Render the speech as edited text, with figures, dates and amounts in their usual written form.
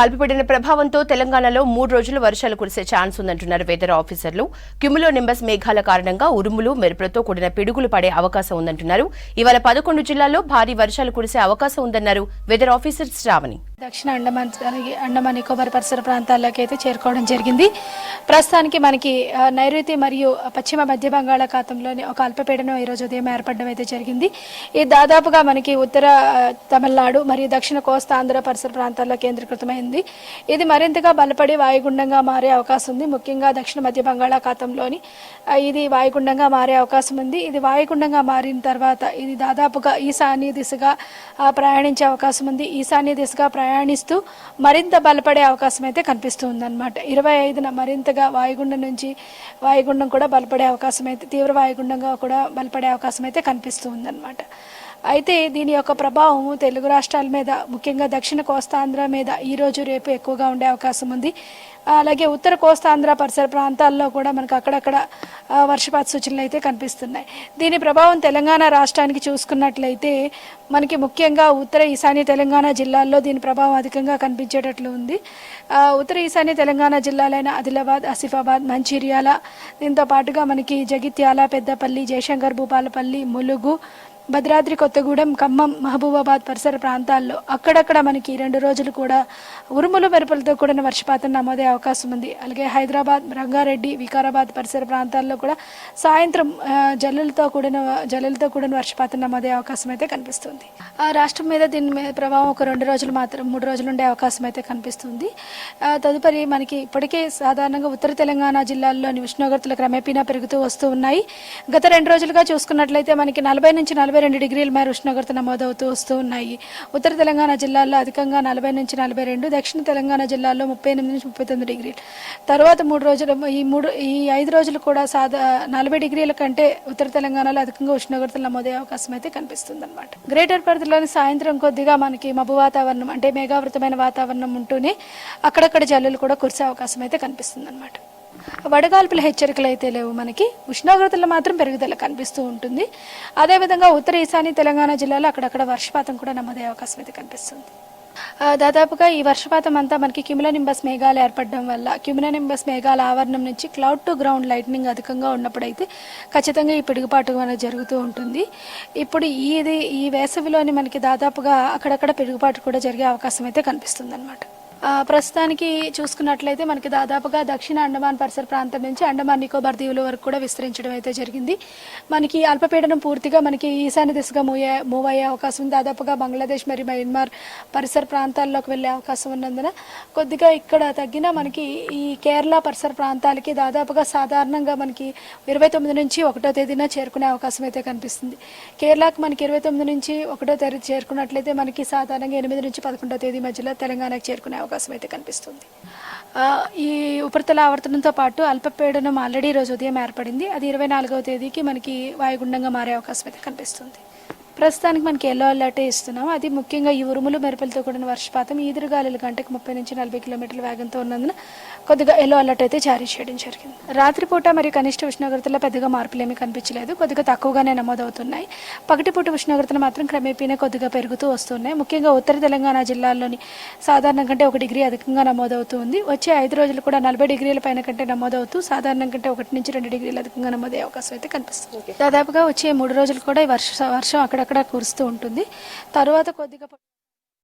అల్పపీడన ప్రభావంతో తెలంగాణలో 3 రోజులు వర్షాలు కురిసే ఛాన్స్ ఉందంటున్నారు వెదర్ ఆఫీసర్లు. క్యుములో నింబస్ మేఘాల కారణంగా ఉరుములు మెరుపులతో కూడిన పిడుగులు పడే అవకాశం ఉందంటున్నారు. ఇవాళ 11 జిల్లాల్లో భారీ వర్షాలు కురిసే అవకాశం ఉందన్నారు వెదర్ ఆఫీసర్ శ్రావణి. దక్షిణ అండమాన్ నికోబార్ పరిసర ప్రాంతాల్లోకి అయితే చేరుకోవడం జరిగింది. ప్రస్తుతానికి మనకి నైరుతి మరియు పశ్చిమ మధ్య బంగాళాఖాతంలోని ఒక అల్పపీడనం ఈరోజు ఉదయం ఏర్పడడం అయితే జరిగింది. ఇది దాదాపుగా మనకి ఉత్తర తమిళనాడు మరియు దక్షిణ కోస్తా ఆంధ్ర పరిసర ప్రాంతాల్లో కేంద్రీకృతమైంది. ఇది మరింతగా బలపడి వాయుగుండంగా మారే అవకాశం ఉంది. ముఖ్యంగా దక్షిణ మధ్య బంగాళాఖాతంలోని ఇది వాయుగుండంగా మారే అవకాశం ఉంది. ఇది వాయుగుండంగా మారిన తర్వాత ఇది దాదాపుగా ఈశాన్య దిశగా ప్రయాణించే అవకాశం ఉంది. ఈశాన్య దిశగా ప్రయాణిస్తూ మరింత బలపడే అవకాశం అయితే కనిపిస్తుందన్నమాట. 25న మరింతగా వాయుగుండం కూడా బలపడే అవకాశం అయితే తీవ్ర వాయుగుండంగా కూడా బలపడే అవకాశం అయితే కనిపిస్తుందన్నమాట. అయితే దీని యొక్క ప్రభావం తెలుగు రాష్ట్రాల మీద ముఖ్యంగా దక్షిణ కోస్తాంధ్ర మీద ఈరోజు రేపు ఎక్కువగా ఉండే అవకాశం ఉంది. అలాగే ఉత్తర కోస్తాంధ్ర పరిసర ప్రాంతాల్లో కూడా మనకు అక్కడక్కడ వర్షపాత సూచనలు అయితే కనిపిస్తున్నాయి. దీని ప్రభావం తెలంగాణ రాష్ట్రానికి చూసుకున్నట్లయితే మనకి ముఖ్యంగా ఉత్తర ఈశాన్య తెలంగాణ జిల్లాల్లో దీని ప్రభావం అధికంగా కనిపించేటట్లు ఉంది. ఉత్తర ఈశాన్య తెలంగాణ జిల్లాలైన ఆదిలాబాద్, ఆసిఫాబాద్, మంచిర్యాల, దీంతో పాటుగా మనకి జగిత్యాల, పెద్దపల్లి, జయశంకర్, భూపాలపల్లి, ములుగు, భద్రాద్రి కొత్తగూడెం, ఖమ్మం, మహబూబాబాద్ పరిసర ప్రాంతాల్లో అక్కడక్కడ మనకి 2 రోజులు కూడా ఉరుములు మెరుపులతో కూడిన వర్షపాతం నమోదే అవకాశం ఉంది. అలాగే హైదరాబాద్, రంగారెడ్డి, వికారాబాద్ పరిసర ప్రాంతాల్లో కూడా సాయంత్రం జల్లులతో కూడిన వర్షపాతం నమోదే అవకాశం అయితే కనిపిస్తుంది. రాష్ట్రం మీద దీని మీద ప్రభావం ఒక 2 రోజులు మాత్రం 3 రోజులు ఉండే అవకాశం అయితే కనిపిస్తుంది. తదుపరి మనకి ఇప్పటికే సాధారణంగా ఉత్తర తెలంగాణ జిల్లాల్లోని ఉష్ణోగ్రతలు క్రమేపీనా పెరుగుతూ వస్తూ ఉన్నాయి. గత 2 రోజులుగా చూసుకున్నట్లయితే మనకి 40 నుంచి 42 డిగ్రీల మేర ఉష్ణోగ్రత నమోదవుతూ వస్తూ ఉన్నాయి. ఉత్తర తెలంగాణ జిల్లాల్లో అధికంగా 40 నుంచి 42, దక్షిణ తెలంగాణ జిల్లాల్లో 38 నుంచి 39 డిగ్రీలు. తర్వాత 5 రోజులు కూడా 40 డిగ్రీల కంటే ఉత్తర తెలంగాణలో అధికంగా ఉష్ణోగ్రతలు నమోదే అవకాశం అయితే కనిపిస్తుంది అనమాట. గ్రేటర్ పరిధిలోని సాయంత్రం కొద్దిగా మనకి మబ్బు వాతావరణం అంటే మేఘావృతమైన వాతావరణం ఉంటూనే అక్కడక్కడ జల్లులు కూడా కురిసే అవకాశం అయితే కనిపిస్తుంది అనమాట. వడగాల్పుల హెచ్చరికలు అయితే లేవు. మనకి ఉష్ణోగ్రతలు మాత్రం పెరుగుదల కనిపిస్తూ ఉంటుంది. అదేవిధంగా ఉత్తర ఈశాన్య తెలంగాణ జిల్లాలో అక్కడక్కడ వర్షపాతం కూడా నమోదయ్యే అవకాశం అయితే కనిపిస్తుంది. దాదాపుగా ఈ వర్షపాతం అంతా మనకి క్యుములోనింబస్ మేఘాలు ఏర్పడడం వల్ల క్యుములోనింబస్ మేఘాల ఆవరణం నుంచి క్లౌడ్ టు గ్రౌండ్ లైట్నింగ్ అధికంగా ఉన్నప్పుడైతే ఖచ్చితంగా ఈ పిడుగుపాటు అనేది జరుగుతూ ఉంటుంది. ఇప్పుడు ఈ వేసవిలోని మనకి దాదాపుగా అక్కడక్కడ పిడుగుపాటు కూడా జరిగే అవకాశం అయితే కనిపిస్తుంది అనమాట. ప్రస్తుతానికి చూసుకున్నట్లయితే మనకి దాదాపుగా దక్షిణ అండమాన్ పరిసర ప్రాంతం నుంచి అండమాన్ నికోబార్ దీవుల వరకు కూడా విస్తరించడం అయితే జరిగింది. మనకి అల్పపీడనం పూర్తిగా మనకి ఈశాన్య దిశగా మూవ్ అయ్యే అవకాశం ఉంది. దాదాపుగా బంగ్లాదేశ్ మరియు మయన్మార్ పరిసర ప్రాంతాల్లోకి వెళ్ళే అవకాశం ఉన్నందున కొద్దిగా ఇక్కడ తగ్గిన మనకి ఈ కేరళ పరిసర ప్రాంతాలకి దాదాపుగా సాధారణంగా మనకి 29 నుంచి 1వ తేదీన చేరుకునే అవకాశం అయితే కనిపిస్తుంది. కేరళకు మనకి 29 నుంచి 1వ తేదీ చేరుకున్నట్లయితే మనకి సాధారణంగా 8 నుంచి 11వ తేదీ మధ్యలో తెలంగాణకు చేరుకునే అవకాశం అయితే కనిపిస్తుంది. ఈ ఉపరితల ఆవర్తనంతో పాటు అల్పపీడనం ఆల్రెడీ రోజు ఉదయం ఏర్పడింది. అది 24వ తేదీకి మనకి వాయుగుండంగా మారే అవకాశం అయితే కనిపిస్తుంది. ప్రస్తుతానికి మనకి ఎల్లో అలర్టే ఇస్తున్నాం. అది ముఖ్యంగా ఈ ఉరుములు మెరుపులతో కూడిన వర్షపాతం ఈదురుగాలులు గంటకు 30 నుంచి 40 కిలోమీటర్ల వేగంతో ఉన్నందున కొద్దిగా ఎల్లో అలర్ట్ అయితే జారీ చేయడం జరిగింది. రాత్రిపూట మరియు కనిష్ట ఉష్ణోగ్రతలో పెద్దగా మార్పులేమీ కనిపించలేదు. కొద్దిగా తక్కువగానే నమోదవుతున్నాయి. పగటిపూట ఉష్ణోగ్రతలు మాత్రం క్రమేపీనే కొద్దిగా పెరుగుతూ వస్తున్నాయి. ముఖ్యంగా ఉత్తర తెలంగాణ జిల్లాల్లోని సాధారణం కంటే 1 డిగ్రీ అధికంగా నమోదవుతుంది. వచ్చే 5 రోజులు కూడా 40 డిగ్రీల పైన కంటే నమోదవుతూ సాధారణం కంటే 1 నుంచి 2 డిగ్రీలు అధికంగా నమోదయ్యే అవకాశం అయితే కనిపిస్తుంది. దాదాపుగా వచ్చే 3 రోజులు కూడా ఈ వర్షం అక్కడక్కడ కురుస్తూ ఉంటుంది. తర్వాత కొద్దిగా